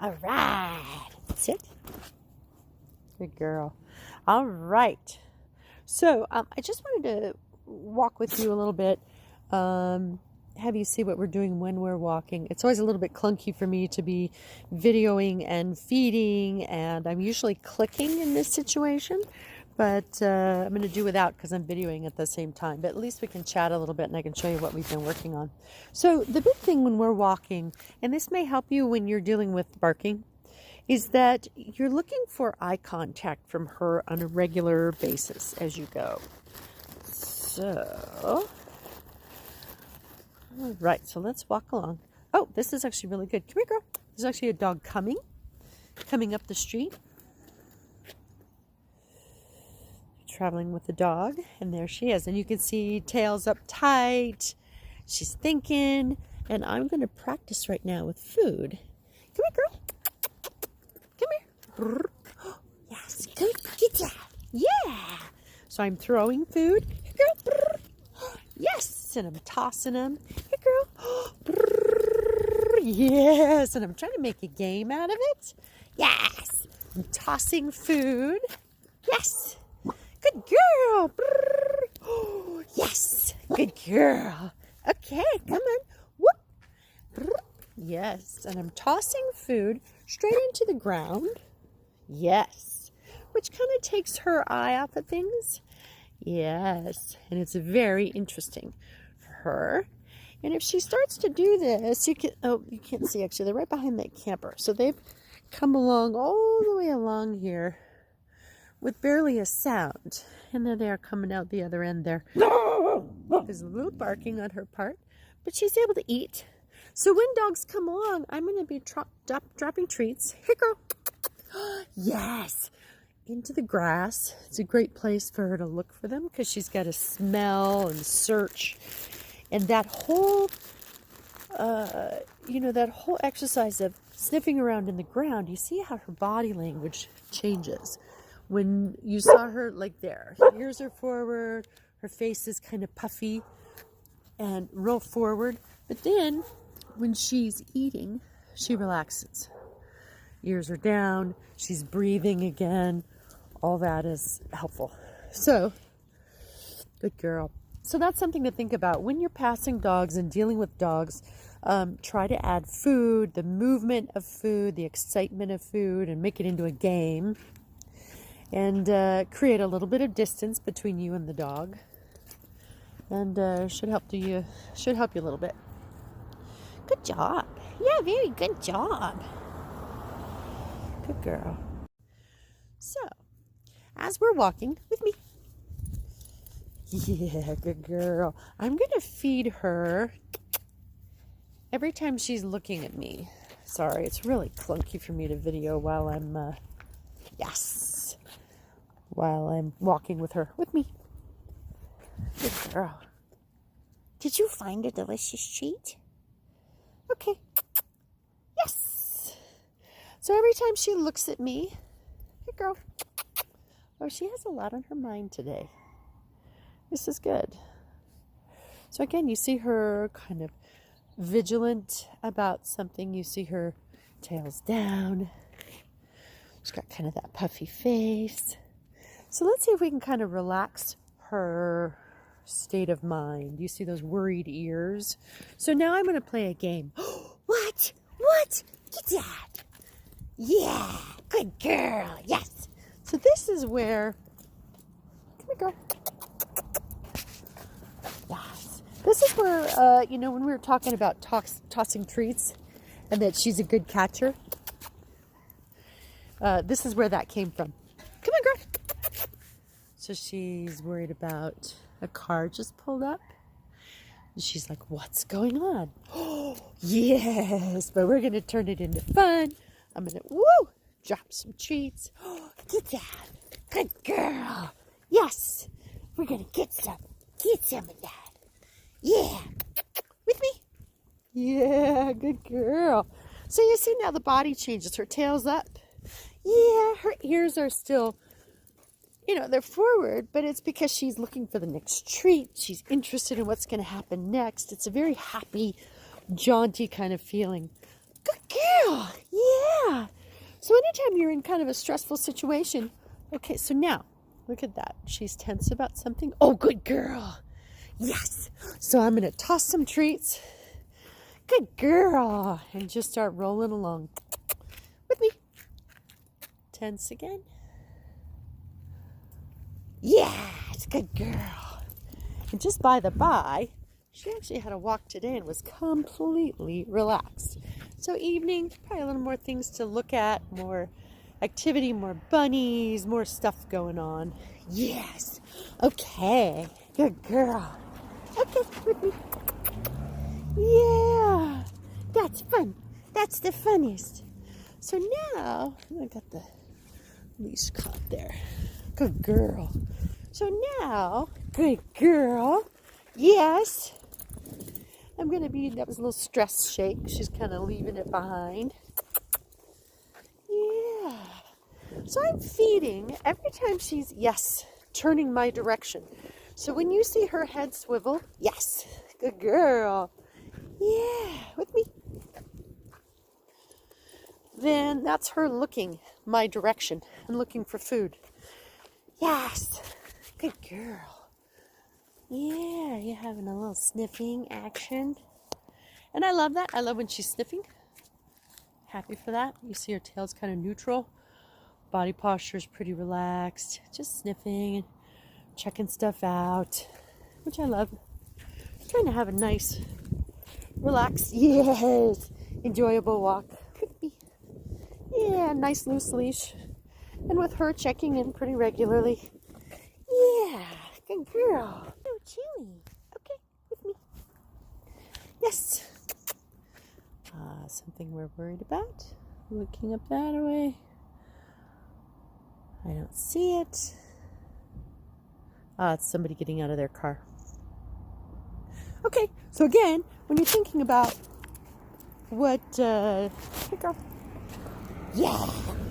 All right. Sit. Good girl. All right. So I just wanted to walk with you a little bit. Have you see what we're doing when we're walking. It's always a little bit clunky for me to be videoing and feeding, and I'm usually clicking in this situation, but I'm going to do without because I'm videoing at the same time. But at least we can chat a little bit and I can show you what we've been working on. So the big thing when we're walking, and this may help you when you're dealing with barking, is that you're looking for eye contact from her on a regular basis as you go. So, all right, so let's walk along. Oh, this is actually really good. Come here, girl. There's actually a dog coming up the street. Traveling with the dog, and there she is. And you can see tails up tight. She's thinking, and I'm going to practice right now with food. Come here, girl. Come here. Yes, good. Get that. Yeah. So I'm throwing food. Here, girl. Yes, and I'm tossing them. Here, girl. Yes, and I'm trying to make a game out of it. Yes. I'm tossing food. Yes. Good girl. Oh, yes. Good girl. Okay, come on. Whoop. Yes, and I'm tossing food straight into the ground. Yes, which kind of takes her eye off of things. Yes, and it's very interesting for her. And if she starts to do this, you can't see actually, they're right behind that camper. So they've come along all the way along here with barely a sound. And then they are coming out the other end there. There's a little barking on her part, but she's able to eat. So when dogs come along, I'm going to be dropping treats. Here, girl. Yes. Into the grass. It's a great place for her to look for them because she's got to smell and search. And that whole, that whole exercise of sniffing around in the ground, you see how her body language changes. When you saw her like there, her ears are forward, her face is kind of puffy and roll forward. But then when she's eating, she relaxes. Ears are down, she's breathing again. All that is helpful. So, good girl. So that's something to think about when you're passing dogs and dealing with dogs. Try to add food, the movement of food, the excitement of food, and make it into a game. And create a little bit of distance between you and the dog. And should help you a little bit. Good job. Yeah, very good job. Good girl. So, as we're walking with me. Yeah, good girl. I'm going to feed her every time she's looking at me. Sorry, it's really clunky for me to video while I'm, while I'm walking with her, with me. Good girl. Did you find a delicious treat? Okay. Yes. So every time she looks at me, good girl. Oh, she has a lot on her mind today. This is good. So again, you see her kind of vigilant about something. You see her tails down. She's got kind of that puffy face. So let's see if we can kind of relax her state of mind. You see those worried ears? So now I'm going to play a game. What? What? Get that. Yeah. Good girl. Yes. So this is where, come here, girl. Yes. This is where, when we were talking about tossing treats and that she's a good catcher, this is where that came from. Come on, girl. So she's worried about a car just pulled up. And she's like, what's going on? Oh, yes, but we're going to turn it into fun. I'm going to, drop some treats. Oh, get that. Good girl. Yes, we're going to get some of that. Yeah. With me? Yeah, good girl. So you see now the body changes. Her tail's up. Yeah, her ears are still, they're forward, but it's because she's looking for the next treat. She's interested in what's going to happen next. It's a very happy, jaunty kind of feeling. Good girl. Yeah. Yeah. So anytime you're in kind of a stressful situation, okay, so now, look at that. She's tense about something. Oh, good girl. Yes. So I'm going to toss some treats. Good girl. And just start rolling along with me. Tense again. Yes, good girl. And just by the by, she actually had a walk today and was completely relaxed. So evening, probably a little more things to look at, more activity, more bunnies, more stuff going on. Yes. Okay. Good girl. Okay. Yeah. That's fun. That's the funniest. So now, I got the leash caught there. Good girl. So now, good girl. Yes. I'm going to be, that was a little stress shake. She's kind of leaving it behind. Yeah. So I'm feeding every time she's, yes, turning my direction. So when you see her head swivel, yes, good girl. Yeah, with me. Then that's her looking my direction and looking for food. Yes, good girl. Yeah, you're having a little sniffing action. And I love that. I love when she's sniffing. Happy for that. You see her tail's kind of neutral. Body posture is pretty relaxed. Just sniffing and checking stuff out, which I love. Trying to have a nice, relaxed, yes, enjoyable walk. Could be. Yeah, nice loose leash. And with her checking in pretty regularly. Yeah, good girl. So chewy. Okay, with me. Yes. Something we're worried about. Looking up that way. I don't see it. It's somebody getting out of their car. Okay, so again, when you're thinking about what,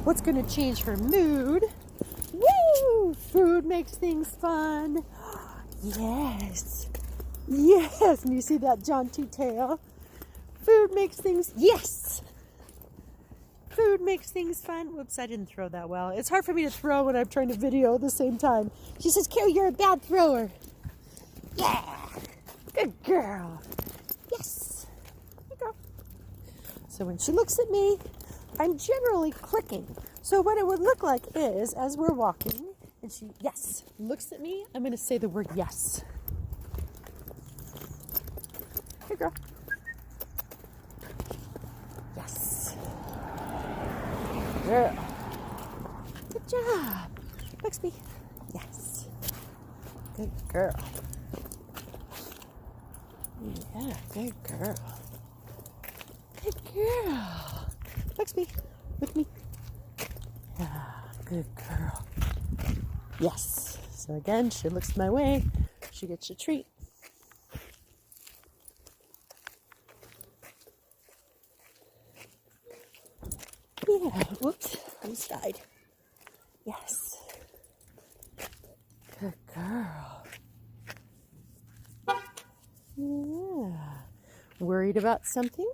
what's going to change her mood? Woo! Food makes things fun. Yes. Yes, and you see that jaunty tail? Food makes things, yes. Food makes things fun. Whoops, I didn't throw that well. It's hard for me to throw when I'm trying to video at the same time. She says, Carrie, you're a bad thrower. Yeah. Good girl. Yes. Good girl. So when she looks at me, I'm generally clicking. So what it would look like is, as we're walking, and she, yes, looks at me, I'm going to say the word yes. Good girl. Yes. Girl. Good job. BUGSBY. Yes. Good girl. Yeah, good girl. Good girl. BUGSBY, with me. Yeah, good girl. Yes. So again, she looks my way. She gets a treat. Yeah, whoops, almost died. Yes. Good girl. Yeah. Worried about something?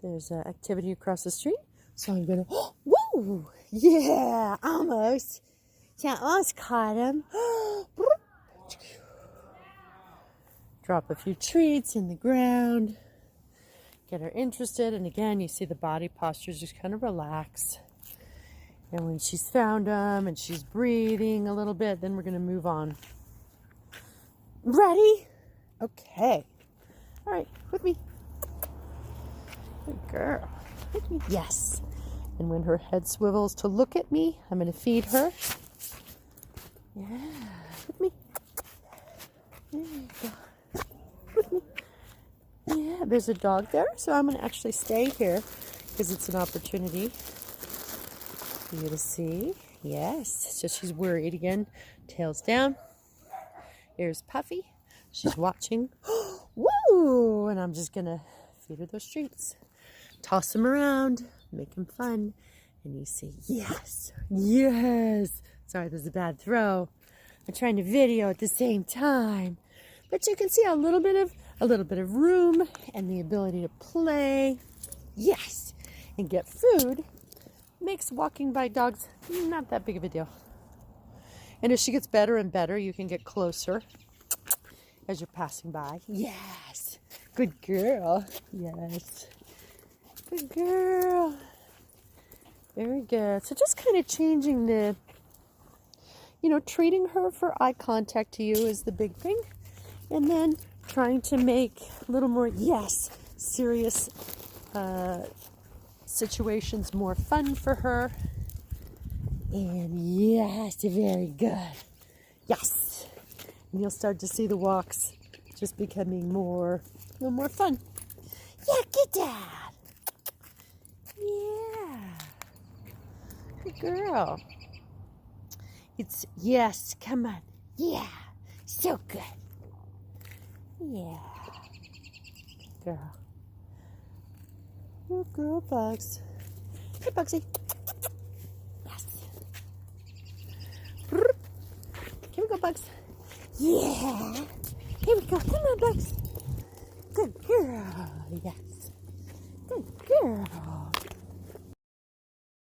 There's an activity across the street. So I'm going to, whoa! Yeah, almost. Yeah, almost caught him. Drop a few treats in the ground. Get her interested. And again, you see the body posture just kind of relax. And when she's found them and she's breathing a little bit, then we're going to move on. Ready? Okay. All right, with me. Good girl. With me. Yes. And when her head swivels to look at me, I'm going to feed her. Yeah. With me. There you go. With me. Yeah, there's a dog there, so I'm going to actually stay here because it's an opportunity for you to see. Yes. So she's worried again. Tail's down. Here's Puffy. She's watching. Woo! And I'm just going to feed her those treats. Toss them around. Make them fun. And you see, yes. Yes. Sorry, there's a bad throw. I'm trying to video at the same time. But you can see a little bit of room and the ability to play. Yes. and get food makes walking by dogs not that big of a deal. And as she gets better and better, you can get closer as you're passing by. Yes. Good girl. Yes. Good girl. Very good. So just kind of changing the, treating her for eye contact to you is the big thing. And then trying to make a little more, serious situations more fun for her. And yes, very good. Yes. And you'll start to see the walks just becoming a little more fun. Yeah, get that. Yeah. Good girl. Yes, come on. Yeah. So good. Yeah. Good girl. Good girl, Bugs. Hey, Bugsy. Yes. Here we go, Bugs. Yeah. Here we go. Come on, Bugs. Good girl. Yes. Good girl.